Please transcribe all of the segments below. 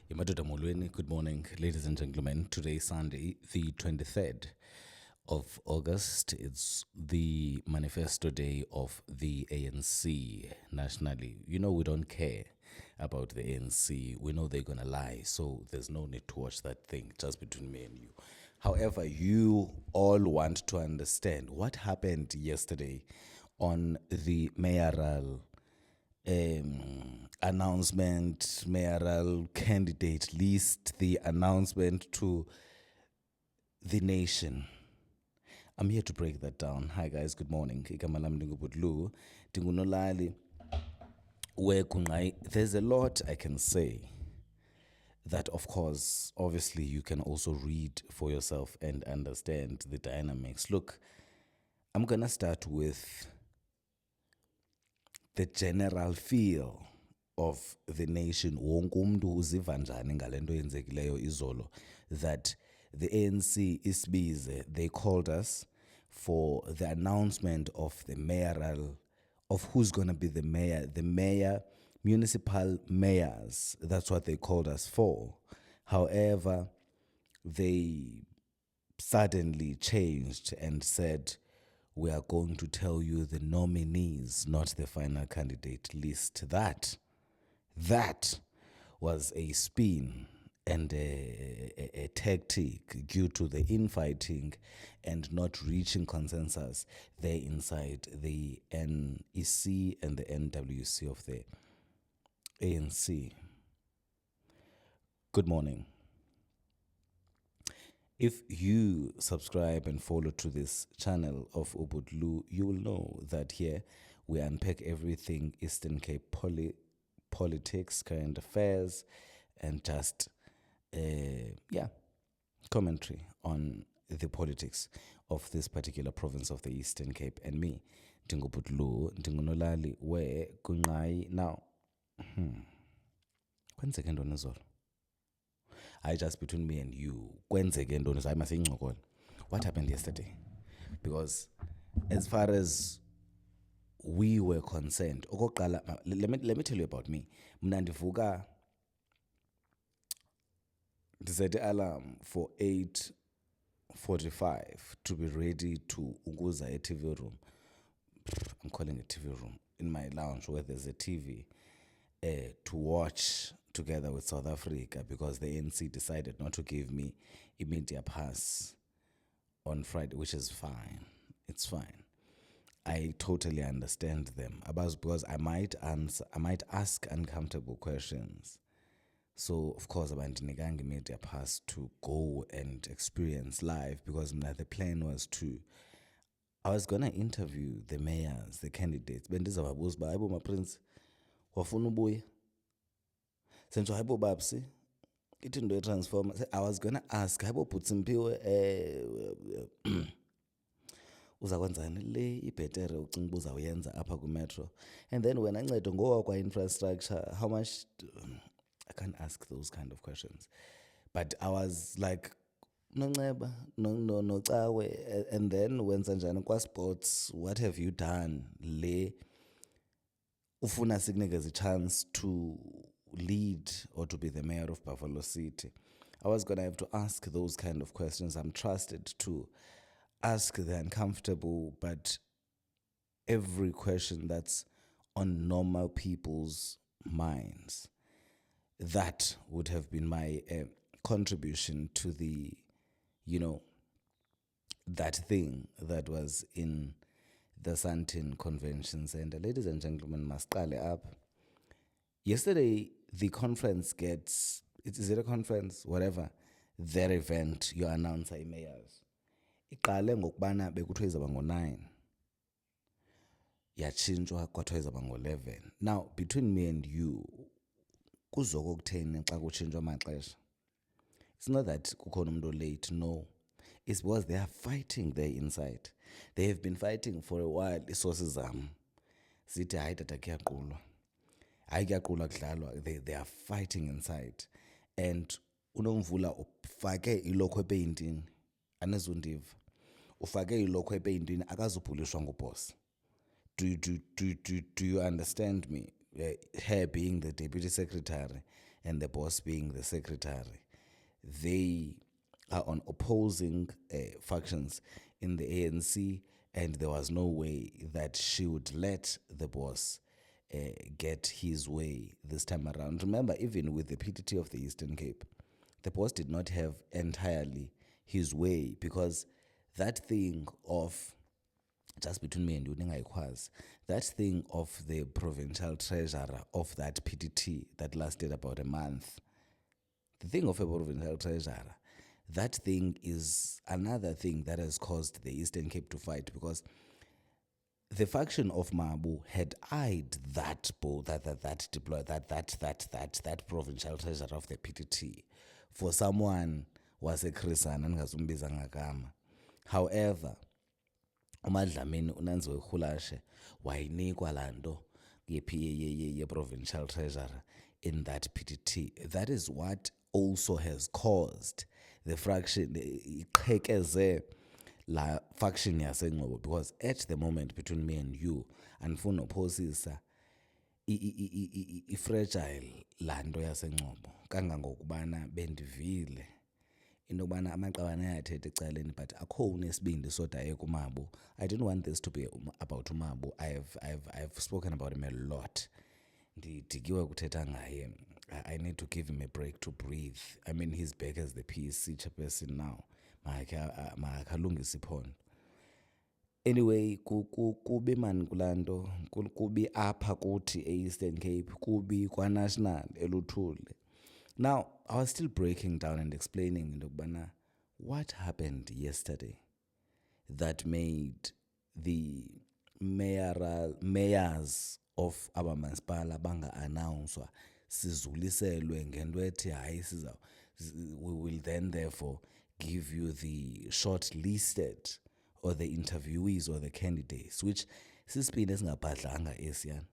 Imadoda Molweni, good morning, ladies and gentlemen. Today is Sunday, the 23rd of August. It's the manifesto day of the ANC nationally. You know, we don't care about the ANC. We know they're going to lie, so there's no need to watch that thing just between me and you. However, you all want to understand what happened yesterday on the mayoral announcement, mayoral candidate list, the announcement to the nation. I'm here to break that down. Hi guys, good morning. Igama lami ndingubudlu. Ndingunolali. There's a lot I can say that, of course, obviously you can also read for yourself and understand the dynamics. Look, I'm going to start with the general feel of the nation. Wonke umuntu uziva njani ngale nto yenzekileyo izolo, that the ANC isibize, they called us for the announcement of the mayoral, of who's going to be the mayor, municipal mayors. That's what they called us for. However, they suddenly changed and said, we are going to tell you the nominees, not the final candidate list. That was a spin and a tactic due to the infighting and not reaching consensus there inside the NEC and the NWC of the ANC. Good morning. If you subscribe and follow to this channel of Ubudlu, you will know that here we unpack everything Eastern Cape politics, current affairs, and just commentary on the politics of this particular province of the Eastern Cape. And me, Ndingubudlu, Ndingunolali, where kungai now. Kwenzeke ntoni izolo? I just between me and you. Kwenzeke ntoni izolo? Masiyingcokole. What happened yesterday? Because as far as we were concerned, let me tell you about me. Mna ndivuka, ndisete alarm for 8:45 to be ready to ukuza a TV room. I'm calling it TV room, in my lounge where there's a TV, to watch together with South Africa, because the ANC decided not to give me a media pass on Friday, which is fine. It's fine. I totally understand them, because I might ask uncomfortable questions. So of course abandinikanga media pass to go and experience live, because the plan was I was gonna interview the mayors, the candidates. Bendizababuza uba hayibo maprince, wafuna ubuya? Sentsho hayibo babsi, ithi into yetransformer. I was gonna ask, hayibo Butsimpiwe, uza kwenzani le ibhetere ucinga uba uzawuyenza apha kwimetro? And then wena ncedo ngowa kwa-infrastructure, how much I can't ask those kind of questions. But I was like, Nonceba, no Cawe, and then wenza njani kwa-sports, what have you done? Le ufuna sikunikeze a chance to lead or to be the mayor of Buffalo City. I was going to have to ask those kind of questions. I'm trusted to ask the uncomfortable, but every question that's on normal people's minds. That would have been my contribution to the, that thing that was in the Sandton Convention Center. Ladies and gentlemen, masqale up. Yesterday, the conference is it a conference? Whatever. Their event, your announcer, mayors. Iqale ngokubana bekuthiwa izaba ngo-9. Yatshintshwa kwathiwa izaba ngo-11. Now, between me and you, kuzoko kutheni xa kutshintshwa amaxesha? It's not that kukhona umuntu late, no. It's because they are fighting there inside. They have been fighting for a while. Isources zam zithi hayi tata kuyaqulwa. Hayi kuyaqulwa kudlalwa. They are fighting inside. And uNomvula ufake ilokhwe epeyintini. Anezundiva. Ufake ilokhwe epeyintini akazubhulishwa nguboss. Do you understand me? Her being the deputy secretary and the boss being the secretary, they are on opposing factions in the ANC, and there was no way that she would let the boss get his way this time around. Remember, even with the PTT of the Eastern Cape, the boss did not have entirely his way, because that thing of, just between me and you, that thing of the provincial treasurer of that PTT that lasted about a month, the thing of a provincial treasurer, that thing is another thing that has caused the Eastern Cape to fight, because the faction of Mabu had eyed that provincial treasurer of the PTT for someone was a Chrisana ngazumbiza ngagama. However, uMadlamini uNanziwe Khulashe wayinikwa lanto ye provincial treasurer in that PTT. That is what also has caused the fraction iqhekeze la faction yaseNgcobo, because at the moment between me and you, andifuna uphosisa ifragile lanto yaseNgcobo kangangokubana bendivile into yokubana amaqabane ayathetha ecaleni, but akho unesibindi soda kuMabu. I didn't want this to be about uMabu. I've spoken about him a lot. Ndidikiwe kuthetha ngaye. I need to give him a break to breathe. I mean, he's back as the PEC chairperson now. Makhalungisa iphondo. Anyway, kubi man kulanto, kubi apha kuthi e-Eastern Cape, kubi kwa-national eluthule. Now, I was still breaking down and explaining what happened yesterday that made the mayors of abamasipala banga-announcwa sizuliselwe ngento ethi hayi we will then therefore give you the shortlisted or the interviewees or the candidates, which sisipini esingabhadlanga esiyana.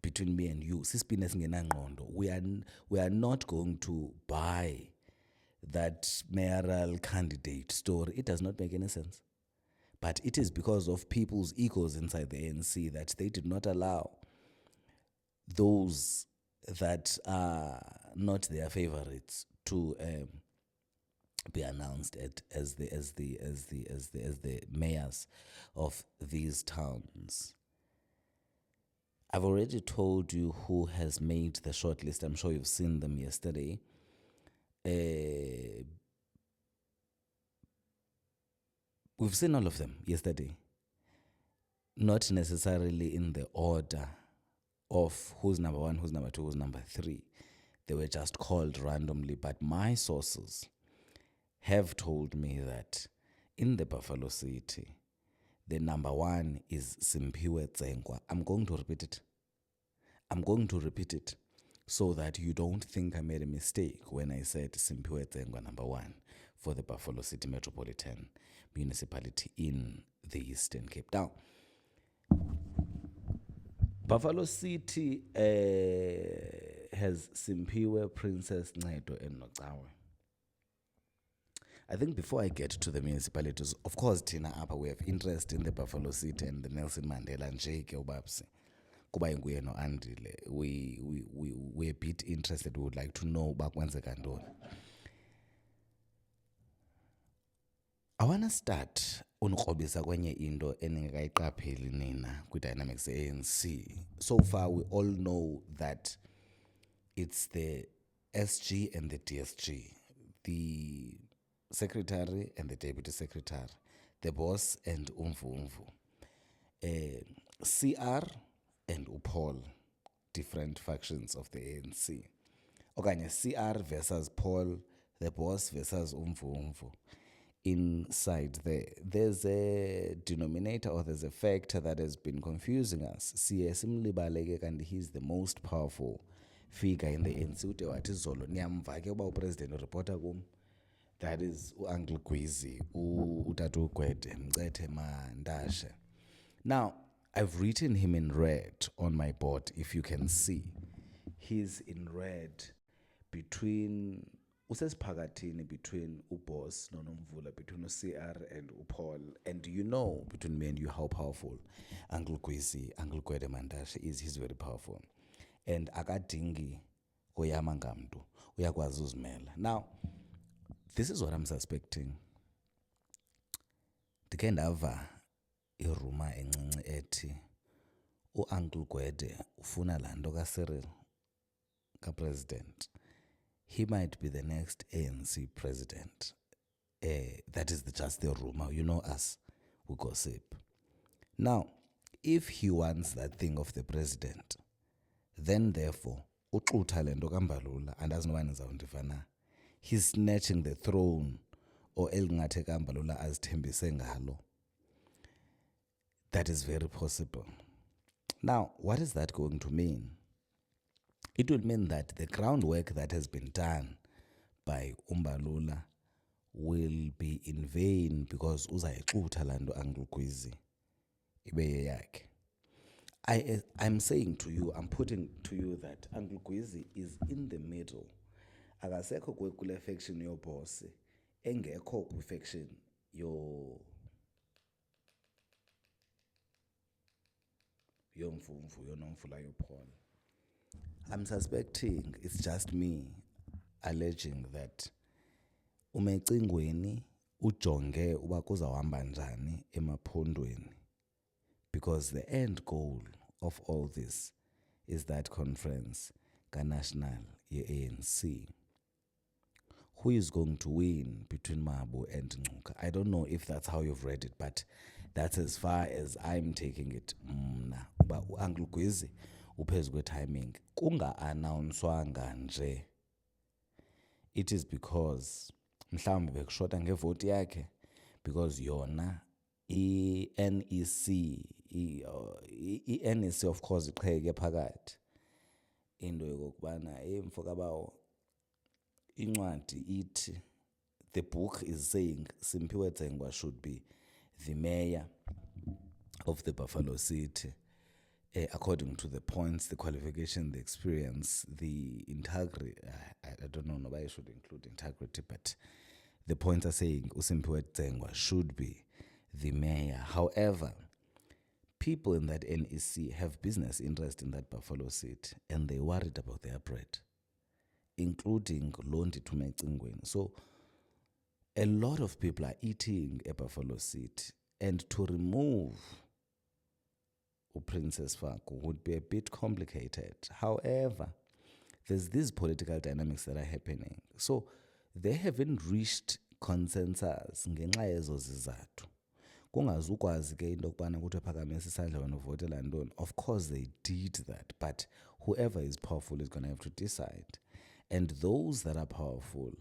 Between me and you, sisipini esingenangqondo. We are not going to buy that mayoral candidate story. It does not make any sense. But it is because of people's egos inside the ANC that they did not allow those that are not their favorites to be announced as the mayors of these towns. I've already told you who has made the shortlist. I'm sure you've seen them yesterday. We've seen all of them yesterday. Not necessarily in the order of who's number 1, who's number 2, who's number 3. They were just called randomly. But my sources have told me that in the Buffalo City, the number 1 is Simphiwe Tsengwa. I'm going to repeat it so that you don't think I made a mistake when I said Simphiwe Tsengwa number 1 for the Buffalo City Metropolitan Municipality in the Eastern Cape. Now, Buffalo City has Simphiwe, Princess Ncedo, and Nocawe. I think before I get to the municipalities, of course, Tina Apa, we have interest in the Buffalo City and the Nelson Mandela and Jake Obabsi. Kuba nguye no Andile. We're a bit interested. We would like to know back when Kandoni. I want to start unukrobisa kwenye into eningakayiqapheli nina kwi-dynamics ANC. So far, we all know that it's the SG and the DSG, the secretary and the deputy secretary, the boss and Umvu, CR and UPOL, different factions of the ANC. Okanye CR versus Paul, the boss versus Umvu. Inside there's a denominator, or there's a factor that has been confusing us. CS Mlibaleke, and he's the most powerful figure in the ANC. Ude wathi zolo niyamva ke uba upresident reporter kum. That is Uncle Gwizi, Utatu Gwede, Mcethe Mandashe. Now, I've written him in red on my board, if you can see. He's in red between usesiphakathini between uBoss noNomvula, between uCR and uPaul. And you know, between me and you, how powerful Uncle Gwizi, Uncle Gwede Mandashe is. He's very powerful. And akadingi oyama ngamntu uyakwazi uzimela. Now this is what I'm suspecting. Ndikhe ndava iruma encinci ethi uUncle Gwede ufuna laa nto kaCyril kapresident. He might be the next ANC president. That is just the rumor. You know us, we gossip. Now, if he wants that thing of the president, then therefore, uxutha le nto kaMbalula andazi noba nizawundiva na. He's snatching the throne or elingathe kaMbalula azithembise ngalo. That is very possible. Now, what is that going to mean? It will mean that the groundwork that has been done by Mbalula will be in vain because uzayixutha laa nto Uncle Gwezi ibe yeyakhe. I'm saying to you, I'm putting to you that Uncle Gwezi is in the middle. Akasekho kule faction yoboss, engekho kwi-faction yomfumfu yonomfula yoPaul. I'm suspecting, it's just me alleging that umecingweni ujonge uba kuzawuhamba njani emaphondweni, because the end goal of all this is that conference ka-national ye-ANC. Who is going to win between Mabo and Ngcuka? I don't know if that's how you've read it, but that's as far as I'm taking it. Uba uUncle Gwezi uphezu kwe-timing kunga-announcewanga nje. It is because mhlawumbi bekushota ngevoti yakhe, because yona i-NEC i-NEC of course iqheke phakathi into yokokubana mfo kabawo incwadi ithi, the book is saying Simphiwe Tsengwa should be the mayor of the Buffalo City, according to the points, the qualification, the experience, the integrity. I don't know, nobody should include integrity, but the points are saying Simphiwe Tsengwa should be the mayor. However, people in that NEC have business interest in that Buffalo City, and they're worried about their bread, including Londi Tumecingweni. So a lot of people are eating a Buffalo City, and to remove Princess Faku would be a bit complicated. However, there's these political dynamics that are happening. So they haven't reached consensus ngenxa yezo zizathu. Kungazukwazi ke into yokubana kuthi phakamise isandla wena uvotela ntoni. Of course they did that, but whoever is powerful is going to have to decide. And those that are powerful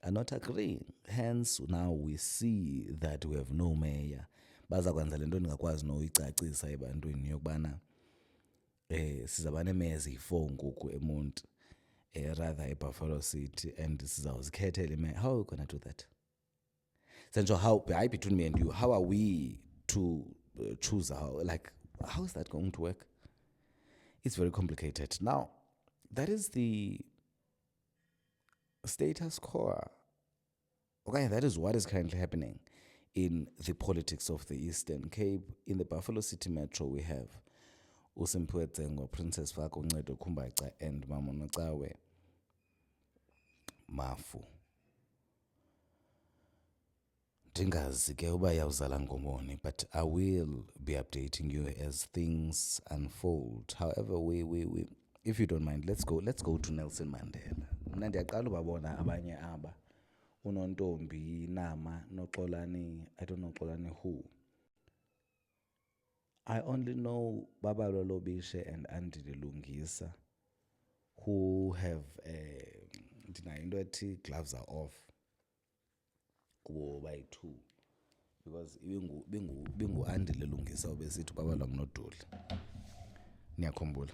are not agreeing. Hence, now we see that we have no mayor. Baza kwenza lento ndingakwazi noyicacisa ebantwini yokubana sizaba nemeya eziyi-4 ngoku eMonti, rather eBuffalo City, and sizawuzikhethela imeya. How are we going to do that? So how, between me and you, how are we to choose how is that going to work? It's very complicated. Now, that is the status quo. Okay, that is what is currently happening in the politics of the Eastern Cape. In the Buffalo City Metro, we have Simphiwe Tsengwa, Princess Faku Ncedo Khumbacha, and Mamonocawe Mafu. Ndingazi ke uba yawuzala ngomoni, but I will be updating you as things unfold. However, we if you don't mind, let's go to Nelson Mandela. Mna ndiyaqala ubabona abanye aba uNontombi Nama noXolani, I don't know Xolani who. I only know Babalwa Lobishe and Andile Lungisa, who have into ethi gloves are off kubo bayi-2, because bingu Andile Lungisa obesithi Babalwa ngunodoli. Niyakhumbula?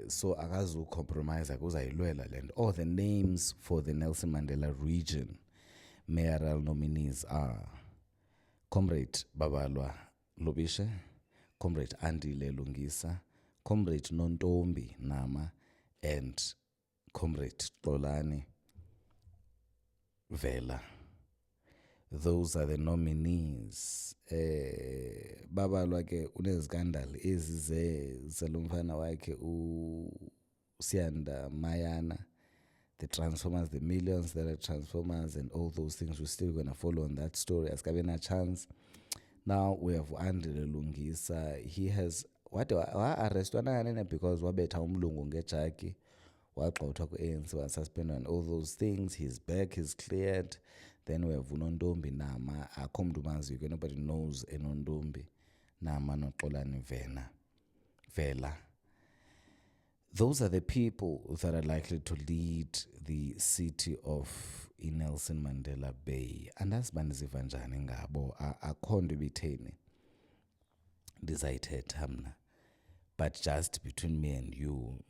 So akazu compromise akuzayilwela lento. All the names for the Nelson Mandela region mayoral nominees are Comrade Babalwa Lobishe, Comrade Andile Lungisa, Comrade Nontombi Nama, and Comrade Xolani Vela. those are the nominees. Babalwa ke unezikandali ezi zelumfana wakhe uSiyanda Mayana, the Transformers, the millions that are Transformers and all those things. We're still going to follow on that story. Asikabe na chance. Now we have Andile Lungisa. He has wa-arrestwa nanganene because wabetha umlungu ngejaki, wagxothwa ku-ANC, wasuspended and all those things. He's back, he's cleared. Then we have uNontombi Nama. Akho mntu umaziyo, nobody knows eNontombi Nama noXolani Vela. Those are the people that are likely to lead the city of Nelson Mandela Bay. Andazi uba ndiziva njani ngabo, akho nto ibitheni ndizayithetha mna, but just between me and you,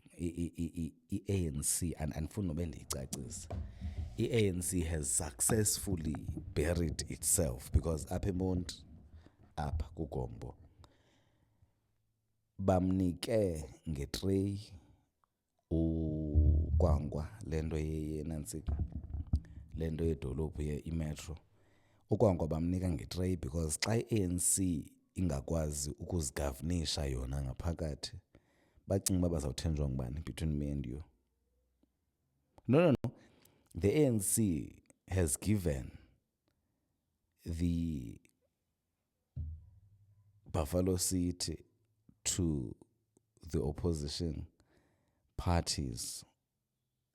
i-ANC, andifuni nobe ndiyicacisa, i-ANC has successfully buried itself, because apha eMonti, apha kuGombo, bamnike ngetreyi uKwankwa, lento yenantsika, lento yedolophu imetro. uKwankwa bamnika ngetreyi because xa i-ANC ingakwazi ukuzigavunisha yona ngaphakathi, bacinga uba bazawuthenjwa ngubani between me and you. No. The ANC has given the Buffalo City to the opposition parties.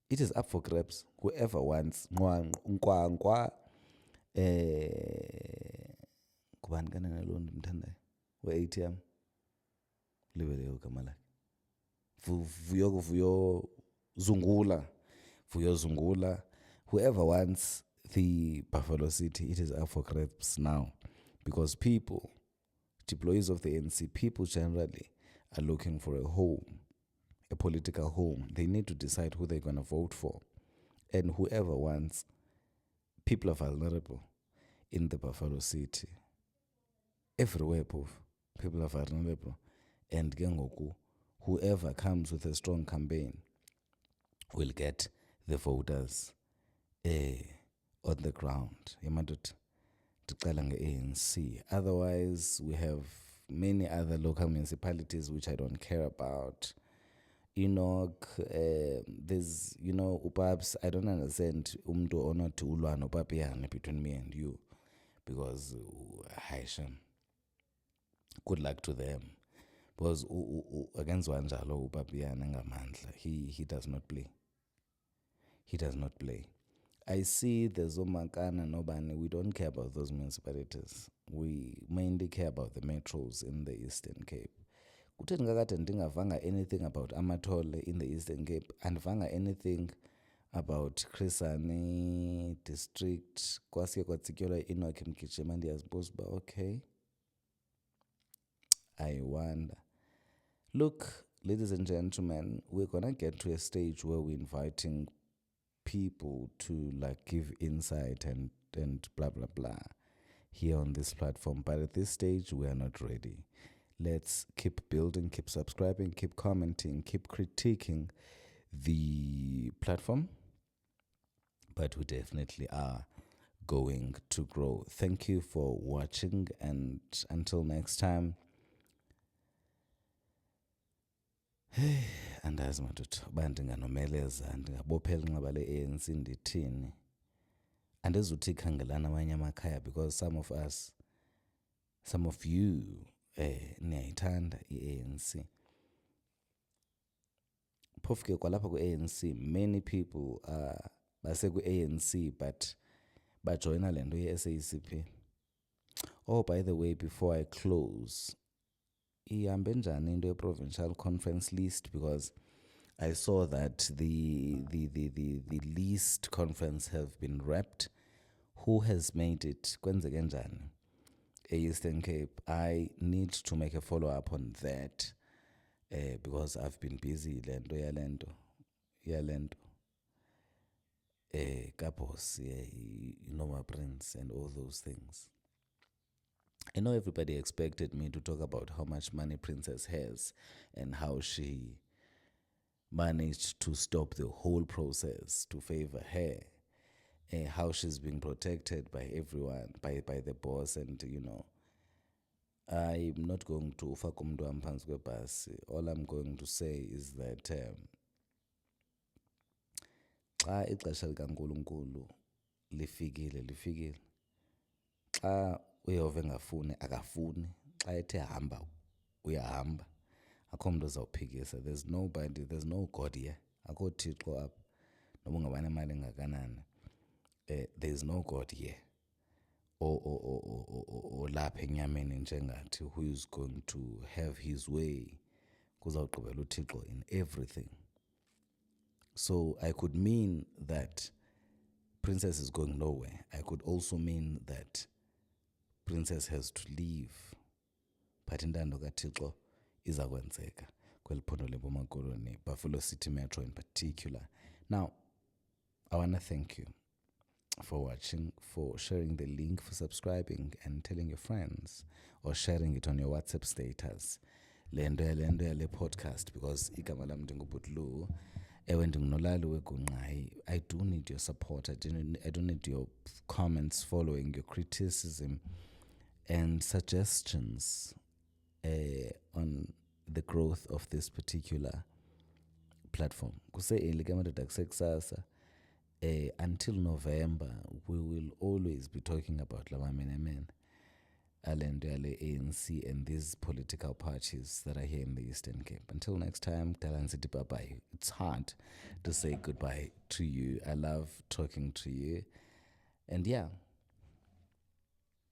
It is up for grabs. Whoever wants Nkwankwa, kubani kanene lo ndimthandayo we-ATM, libeleyo igama lakhe, Vuyo Zungula. Whoever wants the Buffalo City, it is up for grabs now, because people, employees of the ANC, people generally are looking for a home, a political home. They need to decide who they're going to vote for. And whoever wants, people are vulnerable in the Buffalo City. Everywhere, people are vulnerable. And kengoku, whoever comes with a strong campaign will get the voters on the ground. Otherwise, we have many other local municipalities which I don't care about. Enoch, there's, Upabs, I don't understand umntu onothi ulwa noPapiyane between me and you, because Haisham, good luck to them, because akenziwa njalo uPapiyane ngamandla. He does not play. He does not play. I see the Zomakana Nobani, we don't care about those municipalities. We mainly care about the metros in the Eastern Cape. Kutheni kakade ndingavanga anything about Amathole in the Eastern Cape, andivanga anything about Chris Hani district, kwasike kwatsityelwa Enoch Mgijima, ndiyazibuza uba okay, I wonder. Look, ladies and gentlemen, we're gonna get to a stage where we're inviting people to give insight and blah blah blah here on this platform, but at this stage we are not ready. Let's keep building, keep subscribing, keep commenting, keep critiquing the platform, but we definitely are going to grow. Thank you for watching, and until next time, andazi madoda uba ndinganomeleza, ndingabophela inxeba le-ANC ndithini. Andizuthi ikhangelana amanye amakhaya, because some of you niyayithanda i-ANC. Phofu ke kwalapha ku-ANC, many people basekwi-ANC but bajoyina le nto ye-SACP. Oh, by the way, before I close, ihambe njani into ye-provincial conference list? Because I saw that the list conference have been wrapped. Who has made it? Kwenzeke njani e-Eastern Cape? I need to make a follow-up on that, because I've been busy yalento Kapos, Noma Prince and all those things. I know everybody expected me to talk about how much money Princess has and how she managed to stop the whole process to favor her how she's being protected by everyone, by the boss, and I'm not going to ufaka umuntu wami phansi kwebhasi. All I'm going to say is that xa ixesha likaNkulunkulu lifikile. Xa uYehova engafuni akafuni, xa ethe hamba uyahamba. Akho mntu ozawuphikisa. There's nobody, there's no God here. Akho Thixo apha. Noba ungaba nemali engakanani. There's no God here. Olapha enyameni njengathi, who is going to have his way. Kuzawugqibela uThixo in everything. So I could mean that Princess is going nowhere. I could also mean that Princess has to leave. But intando kaThixo iza kwenzeka kweli phondo leMpuma Koloni, Buffalo City Metro in particular. Now, I want to thank you for watching, for sharing the link, for subscribing and telling your friends, or sharing it on your WhatsApp status. Le podcast, because igama lam ndinguButlu. Ewe ndingunolali weGungqayi. I do need your support. I do need your comments following, your criticism and suggestions on the growth of this particular platform. Until November, we will always be talking about Lamamenemen, Alendale ANC, and these political parties that are here in the Eastern Cape. Until next time, bye-bye. It's hard to say goodbye to you. I love talking to you. And yeah,